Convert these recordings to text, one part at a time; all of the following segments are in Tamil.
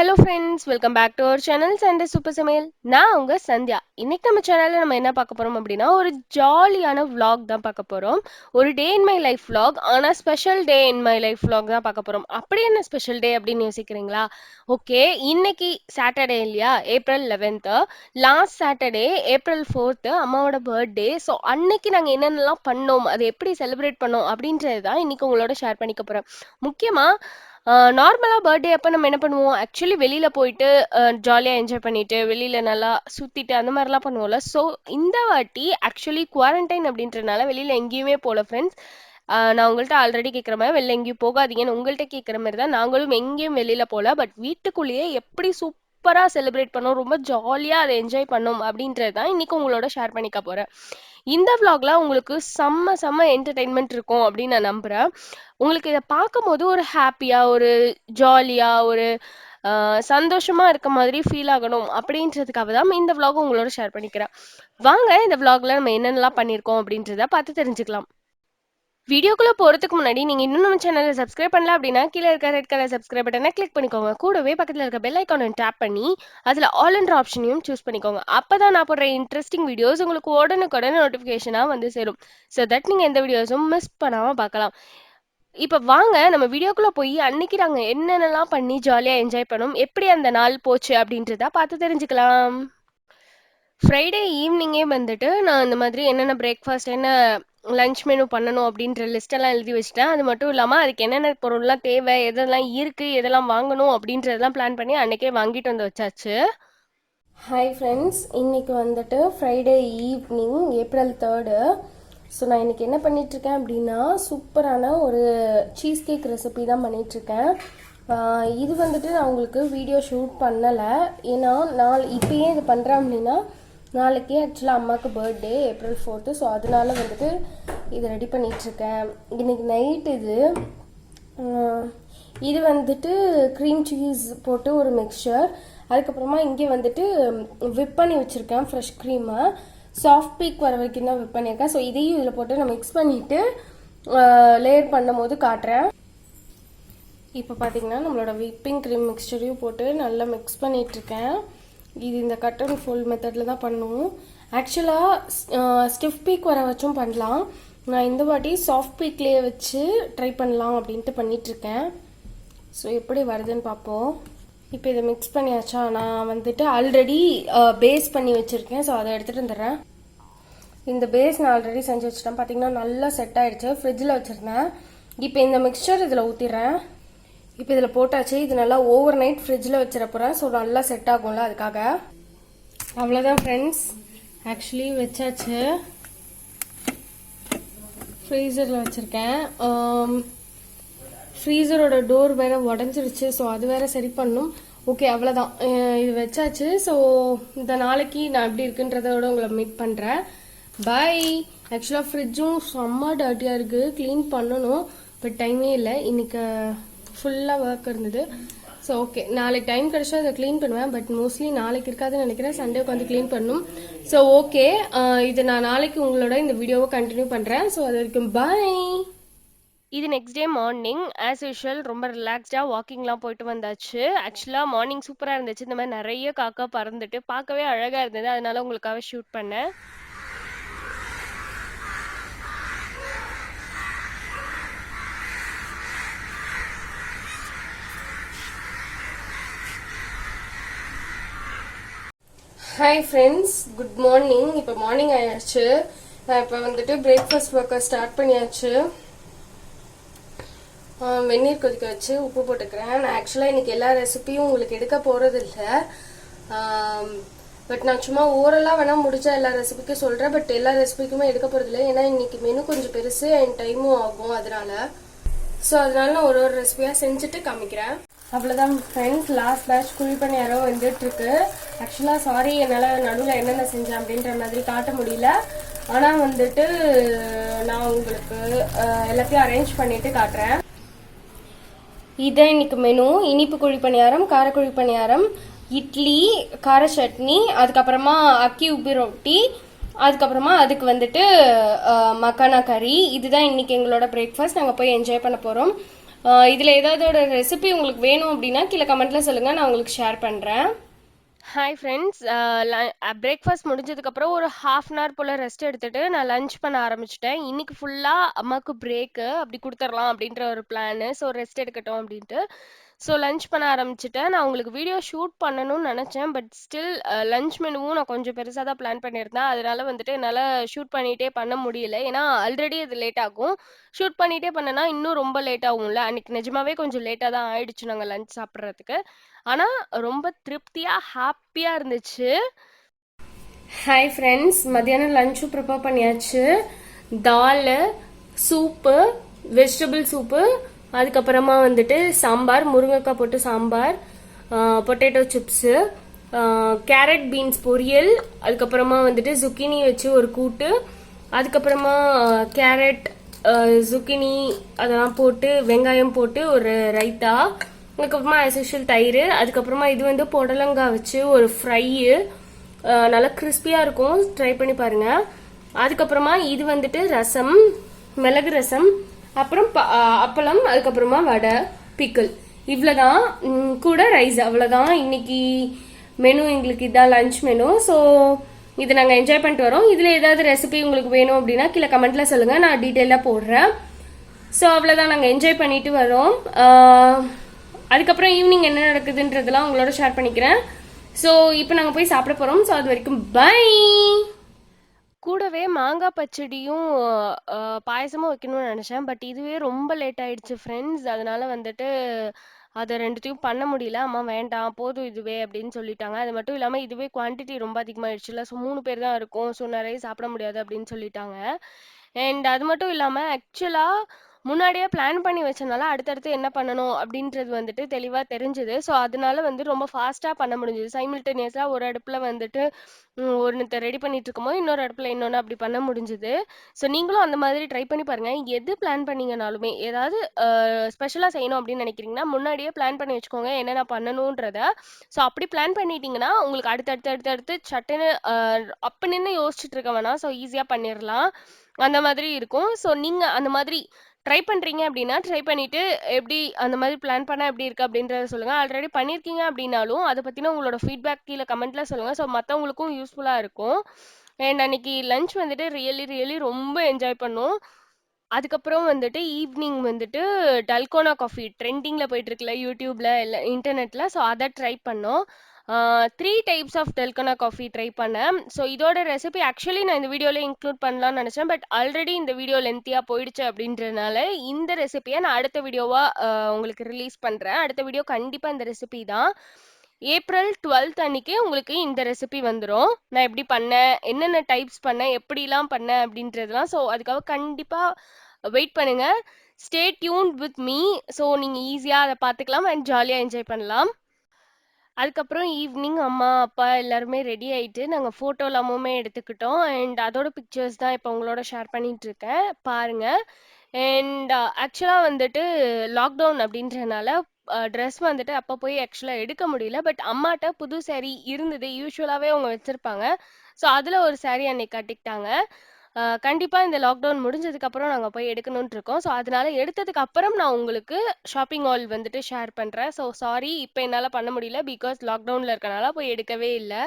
Hello friends, welcome back to our channel Sunday Super Samayal. நான் உங்க சந்தியா. இன்னைக்கு நம்ம சேனல்ல நம்ம என்ன பார்க்க போறோம் அப்படின்னா ஒரு ஜாலியான vlog தான் பார்க்க போறோம். ஒரு டே இன் மை லைஃப் vlog. ஆனா special day in my life vlog தான் பார்க்க போறோம். அப்படி என்ன ஸ்பெஷல் டே அப்படின்னு யோசிக்கிறீங்களா? ஓகே, இன்னைக்கு சாட்டர்டே இல்லையா? April 11th. Last Saturday April 4th அம்மாவோட பர்த்டே. ஸோ அன்னைக்கு நாங்கள் என்னென்னலாம் பண்ணோம், அதை எப்படி செலிப்ரேட் பண்ணோம் அப்படின்றது தான் இன்னைக்கு உங்களோட ஷேர் பண்ணிக்க போறேன். முக்கியமா நார்மலா பர்த்டே அப்ப நம்ம என்ன பண்ணுவோம்? ஆக்சுவலி வெளியில போயிட்டு ஜாலியா என்ஜாய் பண்ணிட்டு, வெளியில நல்லா சுத்திட்டு அந்த மாரிலாம் பண்ணுவோம்ல. ஸோ இந்த வாட்டி ஆக்சுவலி குவாரண்டைன் அப்படின்றனால வெளியில எங்கேயுமே போல ஃப்ரெண்ட்ஸ். நான் உங்கள்ட்ட ஆல்ரெடி கேட்குற மாதிரி வெளில எங்கேயும் போகாதீங்கன்னு உங்கள்ட்ட கேட்குற மாதிரி தான் நாங்களும் எங்கேயும் வெளியில போல. பட் வீட்டுக்குள்ளேயே எப்படி சூப்பரா செலிப்ரேட் பண்ணோம், ரொம்ப ஜாலியா அதை என்ஜாய் பண்ணோம் அப்படின்றது தான் இன்னைக்கு உங்களோட ஷேர் பண்ணிக்க போறேன். இந்த vlogல உங்களுக்கு செம்ம செம்ம என்டர்டெயின்மெண்ட் இருக்கும் அப்படின்னு நான் நம்புறேன். உங்களுக்கு இதை பார்க்கும்போது ஒரு ஹாப்பியா, ஒரு ஜாலியா, ஒரு சந்தோஷமா இருக்க மாதிரி ஃபீல் ஆகணும் அப்படின்றதுக்காக தான் இந்த vlog உங்களோட ஷேர் பண்ணிக்கிறேன். வாங்க இந்த vlogல நம்ம என்னென்னலாம் பண்ணியிருக்கோம் அப்படின்றத பார்த்து தெரிஞ்சுக்கலாம். வீடியோக்குள்ள போறதுக்கு முன்னாடி நீங்க இன்னும் நம்ம சேனலை சப்ஸ்கிரைப் பண்ணல அப்படின்னா கீழே இருக்க ரெட் கலர் சப்ஸ்கிரைப் பட்டனை கிளிக் பண்ணிக்கோங்க. கூடவே பக்கத்துல இருக்க பெல் ஐக்கானை டேப் பண்ணி அதுல ஆல் என்ற ஆப்ஷனையும் சூஸ் பண்ணிக்கோங்க. அப்பதான் நான் போடுற இன்ட்ரெஸ்டிங் வீடியோஸ் உங்களுக்கு உடனுக்குடனே நோட்டிபிகேஷனா வந்து சேரும். ஸோ தட் நீங்க எந்த வீடியோஸும் மிஸ் பண்ணாம பார்க்கலாம். இப்ப வாங்க நம்ம வீடியோக்குள்ள போய் அன்னைக்கு நாங்க என்னென்னலாம் பண்ணி ஜாலியா என்ஜாய் பண்ணோம், எப்படி அந்த நாள் போச்சு அப்படின்றத பார்த்து தெரிஞ்சுக்கலாம். ஃப்ரைடே ஈவினிங்கே வந்துட்டு நான் இந்த மாதிரி என்னென்ன பிரேக்ஃபாஸ்ட், என்ன லஞ்ச் மெனு பண்ணணும் அப்படின்ற லிஸ்ட்டெல்லாம் எழுதி வச்சுட்டேன். அது மட்டும் இல்லாமல் அதுக்கு என்னென்ன பொருள்லாம் தேவை, எதெல்லாம் இருக்குது, எதெல்லாம் வாங்கணும் அப்படின்றதெல்லாம் பிளான் பண்ணி அன்றைக்கே வாங்கிட்டு வந்து வச்சாச்சு. ஹாய் ஃப்ரெண்ட்ஸ், இன்றைக்கி வந்துட்டு Friday evening April 3rd. So நான் இன்றைக்கி என்ன பண்ணிகிட்ருக்கேன் அப்படின்னா சூப்பரான ஒரு சீஸ் கேக் ரெசிபி தான் பண்ணிகிட்ருக்கேன். இது வந்துட்டு நான் உங்களுக்கு வீடியோ ஷூட் பண்ணலை, ஏன்னா இப்போயே இது பண்ணுறேன் அப்படின்னா நாளைக்கு ஆக்சுவலாக அம்மாவுக்கு பர்த்டே ஏப்ரல் 4th. ஸோ அதனால வந்துட்டு இதை ரெடி பண்ணிகிட்ருக்கேன். இன்றைக்கி நைட் இது வந்துட்டு க்ரீம் சீஸ் போட்டு ஒரு மிக்சர். அதுக்கப்புறமா இங்கே வந்துட்டு விப் பண்ணி வச்சுருக்கேன் ஃப்ரெஷ் க்ரீமை. சாஃப்ட் பீக் வர வரைக்கும் தான் விப் பண்ணியிருக்கேன். ஸோ இதையும் இதில் போட்டு நான் மிக்ஸ் பண்ணிவிட்டு லேயர் பண்ணும் போது காட்டுறேன். இப்போ பார்த்தீங்கன்னா நம்மளோட விப்பிங் க்ரீம் மிக்சரையும் போட்டு நல்லா மிக்ஸ் பண்ணிகிட்ருக்கேன். இது இந்த கட் அண்ட் ஃபோல்ட் மெத்தடில் தான் பண்ணுவோம். ஆக்சுவலாக ஸ்டிஃப் பீக் வர வச்சும் பண்ணலாம். நான் இந்த வாட்டி சாஃப்ட் பீக்லேயே வச்சு ட்ரை பண்ணலாம் அப்படின்ட்டு பண்ணிகிட்ருக்கேன். ஸோ எப்படி வருதுன்னு பார்ப்போம். இப்போ இதை மிக்ஸ் பண்ணியாச்சா, நான் வந்துட்டு ஆல்ரெடி பேஸ் பண்ணி வச்சுருக்கேன். ஸோ அதை எடுத்துகிட்டு வந்துடுறேன். இந்த பேஸ் நான் ஆல்ரெடி செஞ்சு வச்சுட்டேன். பார்த்தீங்கன்னா நல்லா செட் ஆகிடுச்சு. ஃப்ரிட்ஜில் வச்சுருந்தேன். இப்போ இந்த மிக்சர் இதில் ஊற்றிடுறேன். இப்போ இதில் போட்டாச்சு. இது நல்லா ஓவர் நைட் ஃப்ரிட்ஜில் வச்சிட போகிறேன். ஸோ நல்லா செட் ஆகும்ல, அதுக்காக. அவ்வளோதான் ஃப்ரெண்ட்ஸ், ஆக்சுவலி வச்சாச்சு. ஃப்ரீசரில் வச்சுருக்கேன். ஃப்ரீசரோட டோர் வேறு உடஞ்சிருச்சு. ஸோ அது வேறு சரி பண்ணும். ஓகே, அவ்வளோதான், இது வச்சாச்சு. ஸோ இந்த நாளைக்கு நான் எப்படி இருக்குன்றதோட உங்களை மீட் பண்ணுறேன். பாய். ஆக்சுவலாக ஃப்ரிட்ஜும் செம்ம டர்ட்டியாக இருக்குது, க்ளீன் பண்ணணும். பட் டைமே இல்லை, இன்னைக்கு ஃபுல்லாக ஒர்க் இருந்தது. ஸோ ஓகே, நாளைக்கு டைம் கிடச்சா அதை க்ளீன் பண்ணுவேன். பட் மோஸ்ட்லி நாளைக்கு இருக்காதுன்னு நினைக்கிறேன். சண்டேவுக்கு வந்து க்ளீன் பண்ணணும். ஸோ ஓகே, இது நான் நாளைக்கு உங்களோட இந்த வீடியோவை கண்டினியூ பண்ணுறேன். ஸோ அது வரைக்கும் பாய். இது next day morning as usual ரொம்ப ரிலாக்ஸ்டாக வாக்கிங்லாம் போயிட்டு வந்தாச்சு. ஆக்சுவலாக மார்னிங் சூப்பராக இருந்துச்சு. இந்த மாதிரி நிறைய காக்கா பறந்துட்டு பார்க்கவே அழகாக இருந்தது. அதனால உங்களுக்காக ஷூட் பண்ணேன். Hi friends, good morning. இப்போ மார்னிங் ஆயிடுச்சு. நான் இப்போ வந்துட்டு பிரேக்ஃபாஸ்ட் ஒர்க்கை ஸ்டார்ட் பண்ணியாச்சு. வெந்நீர் கொதிக்க வச்சு உப்பு போட்டுக்கிறேன். நான் ஆக்சுவலாக இன்றைக்கி எல்லா ரெசிபியும் உங்களுக்கு எடுக்க போகிறது இல்லை. பட் நான் சும்மா ஓரலாக வேணால் முடிச்சா எல்லா ரெசிபிக்கும் சொல்கிறேன். பட் எல்லா ரெசிபிக்குமே எடுக்க போகிறது இல்லை, ஏன்னா இன்றைக்கி மெனு கொஞ்சம் பெருசு அண்ட் டைமும் ஆகும் அதனால. ஸோ அதனால நான் ஒரு ரெசிபியாக செஞ்சுட்டு காமிக்கிறேன். அவ்வளோதான் ஃப்ரெண்ட்ஸ், லாஸ்ட் பேட்ச் குழி பணியாரம் வந்துட்டுருக்கு. ஆக்சுவலாக சாரி, என்னால் நடுவில் என்னென்ன செஞ்சேன் அப்படின்ற மாதிரி காட்ட முடியல. ஆனால் வந்துட்டு நான் உங்களுக்கு எல்லாத்தையும் அரேஞ்ச் பண்ணிவிட்டு காட்டுறேன். இதான் இன்னைக்கு மெனு. இனிப்பு குழி பணியாரம், காரக்குழி பணியாரம், இட்லி, கார சட்னி, அதுக்கப்புறமா அக்கி உப்பி ரொட்டி, அதுக்கப்புறமா அதுக்கு வந்துட்டு மக்கானா கறி. இதுதான் இன்னைக்கு எங்களோட பிரேக்ஃபாஸ்ட். நாங்கள் போய் என்ஜாய் பண்ண போகிறோம். இதில் ஏதாவது ரெசிபி உங்களுக்கு வேணும் அப்படின்னா கீழே கமெண்ட்டில் சொல்லுங்கள், நான் உங்களுக்கு ஷேர் பண்ணுறேன். Hi friends. பிரேக்ஃபாஸ்ட் முடிஞ்சதுக்கப்புறம் ஒரு ஹாஃப் அன் ஹவர் போல் ரெஸ்ட் எடுத்துட்டு நான் லஞ்ச் பண்ண ஆரம்பிச்சிட்டேன். இன்னைக்கு ஃபுல்லாக அம்மாவுக்கு பிரேக்கு அப்படி கொடுத்துடலாம் அப்படின்ற ஒரு பிளானு. ஸோ ரெஸ்ட் எடுக்கட்டும் அப்படின்ட்டு ஸோ லஞ்ச் பண்ண ஆரம்பிச்சிட்டேன். நான் உங்களுக்கு வீடியோ ஷூட் பண்ணணும்னு நினச்சேன், பட் ஸ்டில் லஞ்ச் மெனுவும் நான் கொஞ்சம் பெருசாக தான் பிளான் பண்ணியிருந்தேன். அதனால வந்துட்டு என்னால் ஷூட் பண்ணிகிட்டே பண்ண முடியல. ஏன்னா ஆல்ரெடி அது லேட் ஆகும். ஷூட் பண்ணிகிட்டே பண்ணனா இன்னும் ரொம்ப லேட் ஆகும்ல. அன்னைக்கு நிஜமாவே கொஞ்சம் லேட்டாக தான் ஆயிடுச்சு நாங்கள் லஞ்ச் சாப்பிட்றதுக்கு. ஆனா ரொம்ப திருப்தியா ஹாப்பியா இருந்துச்சு. ஹாய் ஃப்ரெண்ட்ஸ், மத்தியானம் லஞ்சும் ப்ரிப்பேர் பண்ணியாச்சு. தால், சூப்பு, வெஜிடபிள் சூப்பு, அதுக்கப்புறமா வந்துட்டு சாம்பார், முருங்கைக்காய் போட்டு sambar, potato chips, carrot beans பொரியல், அதுக்கப்புறமா வந்துட்டு zucchini வச்சு ஒரு கூட்டு, அதுக்கப்புறமா கேரட் zucchini அதெல்லாம் போட்டு வெங்காயம் போட்டு ஒரு ரைத்தா, அதுக்கப்புறமா ஆஸ் யூஷுவல் தயிர், அதுக்கப்புறமா இது வந்து புடலங்காய் வச்சு ஒரு ஃப்ரையு, நல்லா கிறிஸ்பியாக இருக்கும், ட்ரை பண்ணி பாருங்கள். அதுக்கப்புறமா இது வந்துட்டு ரசம், மிளகு ரசம், அப்புறம் அப்பளம், அதுக்கப்புறமா வடை, பிக்கிள், இவ்வளோதான். கூட ரைஸ், அவ்வளோதான் இன்னைக்கு மெனு. எங்களுக்கு இதான் லஞ்ச் மெனு. ஸோ இதை நாங்கள் என்ஜாய் பண்ணிட்டு வரோம். இதில் ஏதாவது ரெசிபி உங்களுக்கு வேணும் அப்படின்னா கீழே கமெண்ட்டில் சொல்லுங்கள், நான் டீட்டெயிலாக போடுறேன். ஸோ அவ்வளோதான், நாங்கள் என்ஜாய் பண்ணிட்டு வரோம். அதுக்கப்புறம் ஈவினிங் என்ன நடக்குதுன்றதெல்லாம் உங்களோட ஷேர் பண்ணிக்கிறேன். ஸோ இப்போ நாங்கள் போய் சாப்பிட போகிறோம். ஸோ அது வரைக்கும் பை. கூடவே மாங்காய் பச்சடியும் பாயசமும் வைக்கணும்னு நினச்சேன், பட் இதுவே ரொம்ப லேட் ஆயிடுச்சு ஃப்ரெண்ட்ஸ். அதனால வந்துட்டு அதை ரெண்டுத்தையும் பண்ண முடியல. அம்மா வேண்டாம் போதும் இதுவே அப்படின்னு சொல்லிட்டாங்க. அது மட்டும் இல்லாமல் இதுவே குவான்டிட்டி ரொம்ப அதிகமாகிடுச்சுல. ஸோ 3 பேர் தான் இருக்கும், ஸோ நிறைய சாப்பிட முடியாது அப்படின்னு சொல்லிட்டாங்க. அண்ட் அது மட்டும் இல்லாமல் ஆக்சுவலாக முன்னாடியே பிளான் பண்ணி வச்சனால அடுத்தடுத்து என்ன பண்ணணும் அப்படின்றது வந்துட்டு தெளிவாக தெரிஞ்சுது. ஸோ அதனால வந்து ரொம்ப ஃபாஸ்ட்டாக பண்ண முடிஞ்சுது. சைமில்டேனியஸாக ஒரு அடுப்பில் வந்துட்டு ஒன்றுத்த ரெடி பண்ணிட்டு இருக்கும்போது இன்னொரு அடுப்பில் இன்னொன்று அப்படி பண்ண முடிஞ்சுது. ஸோ நீங்களும் அந்த மாதிரி ட்ரை பண்ணி பாருங்க. எது பிளான் பண்ணீங்கனாலுமே, ஏதாவது ஸ்பெஷலாக செய்யணும் அப்படின்னு நினைக்கிறீங்கன்னா முன்னாடியே பிளான் பண்ணி வச்சுக்கோங்க என்னென்ன பண்ணணுன்றத. ஸோ அப்படி பிளான் பண்ணிட்டீங்கன்னா உங்களுக்கு அடுத்தடுத்து அடுத்தடுத்து சட்டுன்னு அப்போ நின்று யோசிச்சுட்டு இருக்க வேணாம். ஸோ ஈஸியாக பண்ணிடலாம். அந்த மாதிரி இருக்கும். ஸோ நீங்கள் அந்த மாதிரி ட்ரை பண்ணுறீங்க அப்படின்னா ட்ரை பண்ணிவிட்டு எப்படி அந்த மாதிரி பிளான் பண்ணால் எப்படி இருக்குது அப்படின்றத சொல்லுங்கள். ஆல்ரெடி பண்ணியிருக்கீங்க அப்படின்னாலும் அதை பற்றின உங்களோட ஃபீட்பேக் கீழே கமெண்ட்டில் சொல்லுங்கள். ஸோ மற்றவங்களுக்கும் யூஸ்ஃபுல்லாக இருக்கும். அண்ட் அன்னைக்கு லஞ்ச் வந்துட்டு ரியலி ரியலி ரொம்ப என்ஜாய் பண்ணோம். அதுக்கப்புறம் வந்துட்டு ஈவினிங் வந்துட்டு டல்கோனா காஃபி ட்ரெண்டிங்கில் போயிட்டு இருக்குல்ல யூடியூப்ல இல்லை இன்டர்நெட்டில். ஸோ அதை ட்ரை பண்ணோம். 3 types of dalgona coffee try பண்ணேன். ஸோ இதோட ரெசிபி ஆக்சுவலி நான் இந்த வீடியோவில் இன்க்ளூட் பண்ணலாம்னு நினச்சேன், பட் ஆல்ரெடி இந்த வீடியோ லென்த்தியாக போயிடுச்சு அப்படின்றதுனால இந்த ரெசிபியை நான் அடுத்த வீடியோவாக உங்களுக்கு ரிலீஸ் பண்ணுறேன். அடுத்த வீடியோ கண்டிப்பாக இந்த ரெசிபி தான். ஏப்ரல் 12th அன்னைக்கு உங்களுக்கு இந்த ரெசிபி வந்துடும். நான் எப்படி பண்ணேன், என்னென்ன டைப்ஸ் பண்ணேன், எப்படிலாம் பண்ணேன் அப்படின்றதுலாம். ஸோ அதுக்காக கண்டிப்பாக வெயிட் பண்ணுங்க. Stay tune with me. So நீங்கள் ஈஸியாக அதை பார்த்துக்கலாம் அண்ட் ஜாலியாக என்ஜாய் பண்ணலாம். அதுக்கப்புறம் ஈவினிங் அம்மா அப்பா எல்லாருமே ரெடி ஆயிட்டு நாங்கள் ஃபோட்டோ எல்லாமுமே எடுத்துக்கிட்டோம். அண்ட் அதோட பிக்சர்ஸ் தான் இப்போ உங்களோட ஷேர் பண்ணிட்டு இருக்கேன், பாருங்க. அண்ட் ஆக்சுவலாக வந்துட்டு லாக்டவுன் அப்படின்றனால ட்ரெஸ் வந்துட்டு அப்போ போய் ஆக்சுவலாக எடுக்க முடியல. பட் அம்மாட்ட புது saree இருந்தது, யூஸ்வலாகவே அவங்க வச்சுருப்பாங்க. ஸோ அதில் ஒரு saree அன்னைக்கு கட்டிக்கிட்டாங்க. கண்டிப்பாக இந்த லாக்டவுன் முடிஞ்சதுக்கப்புறம் நாங்கள் போய் எடுக்கணும்னு இருக்கோம். ஸோ அதனால எடுத்ததுக்கு அப்புறம் நான் உங்களுக்கு ஷாப்பிங் ஆல் வந்துட்டு ஷேர் பண்ணுறேன். ஸோ சாரி இப்போ என்னால் பண்ண முடியல, பிகாஸ் லாக்டவுனில் இருக்கனால போய் எடுக்கவே இல்லை.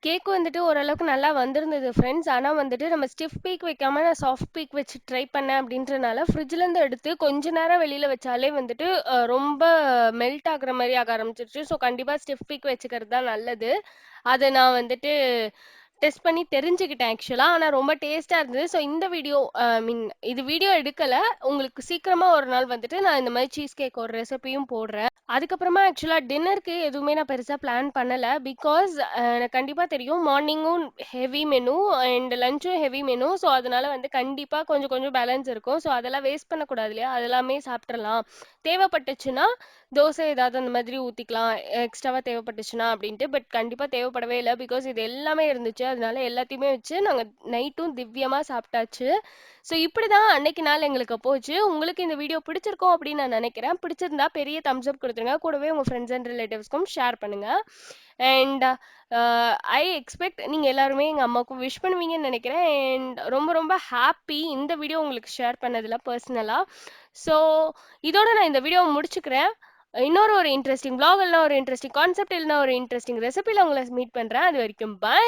கேக் வந்துட்டு ஓரளவுக்கு நல்லா வந்திருந்தது ஃப்ரெண்ட்ஸ். ஆனால் வந்துட்டு நம்ம ஸ்டிஃப் பீக் வைக்காம நான் சாஃப்ட் பீக் வச்சு ட்ரை பண்ணேன் அப்படின்றனால ஃப்ரிட்ஜ்லேருந்து எடுத்து கொஞ்ச நேரம் வெளியில் வச்சாலே வந்துட்டு ரொம்ப மெல்ட் ஆகுற மாதிரி ஆக ஆரம்பிச்சிருச்சு. ஸோ கண்டிப்பாக ஸ்டிஃப் பீக் வச்சுக்கிறது தான் நல்லது. அதை நான் வந்துட்டு டெஸ்ட் பண்ணி தெரிஞ்சுக்கிட்டேன் ஆக்சுவலாக. ஆனால் ரொம்ப டேஸ்ட்டாக இருந்தது. ஸோ இந்த வீடியோ மீன் இது வீடியோ எடுக்கலை, உங்களுக்கு சீக்கிரமாக ஒரு நாள் வந்துட்டு நான் இந்த மாதிரி சீஸ் கேக் ஒரு ரெசிபியும் போடுறேன். அதுக்கப்புறமா ஆக்சுவலாக டின்னருக்கு எதுவுமே நான் பெருசாக பிளான் பண்ணலை, பிகாஸ் எனக்கு கண்டிப்பாக தெரியும் மார்னிங்கும் ஹெவி மெனு அண்ட் லஞ்சும் ஹெவி மெனு. ஸோ அதனால வந்து கண்டிப்பாக கொஞ்சம் கொஞ்சம் பேலன்ஸ் இருக்கும். ஸோ அதெல்லாம் வேஸ்ட் பண்ணக்கூடாது இல்லையா, அதெல்லாமே சாப்பிட்றலாம். தேவைப்பட்டுச்சுன்னா தோசை ஏதாவது அந்த மாதிரி ஊற்றிக்கலாம் எக்ஸ்ட்ராவாக தேவைப்பட்டுச்சுன்னா அப்படின்ட்டு. பட் கண்டிப்பாக தேவைப்படவே இல்லை, பிகாஸ் இது எல்லாமே இருந்துச்சு. அதனால எல்லாத்தையுமே வச்சு நாங்க நைட்டும் திவ்யமா சாப்பிட்டாச்சு. ஸோ இப்படிதான் அன்னைக்கு நாள் எங்களுக்கு போச்சு. உங்களுக்கு இந்த வீடியோ பிடிச்சிருக்கும் அப்படின்னு நான் நினைக்கிறேன். பிடிச்சிருந்தா பெரிய தம்ஸ் அப் கொடுத்துருங்க. கூடவே உங்க ஃப்ரெண்ட்ஸ் அண்ட் ரிலேட்டிவ்ஸ்க்கும் ஷேர் பண்ணுங்க. அண்ட் ஐ எக்ஸ்பெக்ட் நீங்க எல்லாருமே எங்க அம்மாவுக்கு விஷ் பண்ணுவீங்கன்னு நினைக்கிறேன். அண்ட் ரொம்ப ரொம்ப ஹாப்பி இந்த வீடியோ உங்களுக்கு ஷேர் பண்ணதுல பர்சனலா. ஸோ இதோட நான் இந்த வீடியோவை முடிச்சுக்கிறேன். இன்னொரு ஒரு இன்ட்ரெஸ்டிங் vlog இல்லைனா ஒரு இன்ட்ரெஸ்டிங் கான்செப்ட் இல்லைனா ஒரு இன்ட்ரெஸ்டிங் ரெசிபியில் உங்களை மீட் பண்ணுறேன். அது வரைக்கும் பை.